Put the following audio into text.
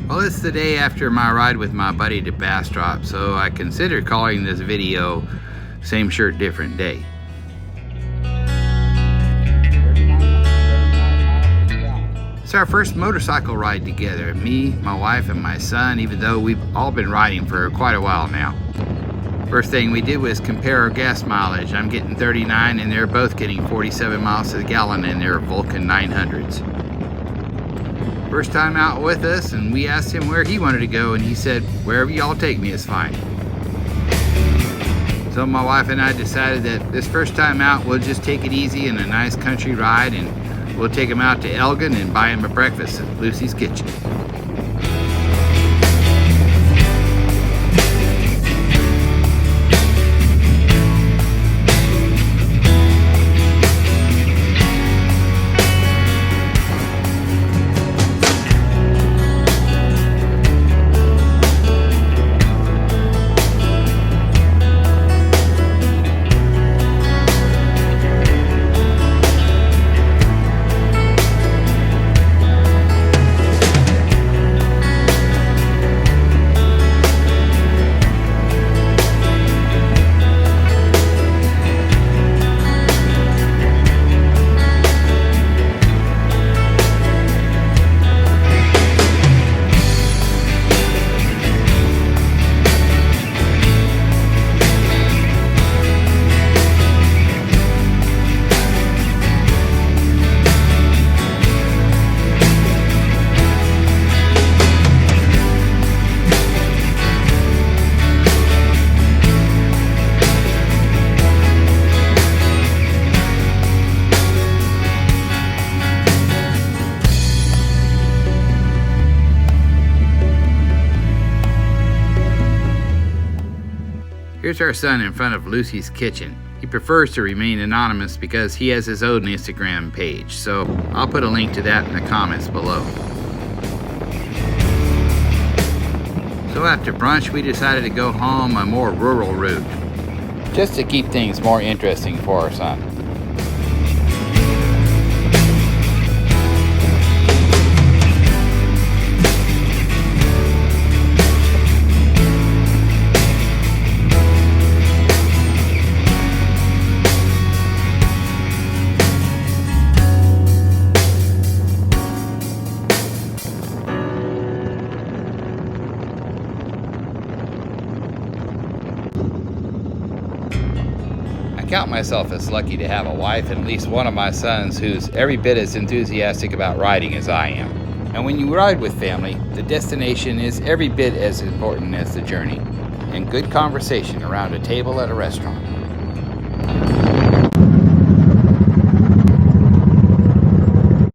Well, it's the day after my ride with my buddy to Bastrop, so I considered calling this video Same Shirt, Different Day. It's our first motorcycle ride together, me, my wife, and my son, even though we've all been riding for quite a while now. First thing we did was compare our gas mileage. I'm getting 39 and they're both getting 47 miles to the gallon in their Vulcan 900s. First time out with us, and we asked him where he wanted to go, and he said, "Wherever y'all take me is fine." So my wife and I decided that this first time out, we'll just take it easy in a nice country ride, and we'll take him out to Elgin and buy him a breakfast at Lucy's Kitchen. Here's our son in front of Lucy's Kitchen. He prefers to remain anonymous because he has his own Instagram page, so I'll put a link to that in the comments below. So after brunch, we decided to go home a more rural route, just to keep things more interesting for our son. I count myself as lucky to have a wife and at least one of my sons who's every bit as enthusiastic about riding as I am. And when you ride with family, the destination is every bit as important as the journey, and good conversation around a table at a restaurant.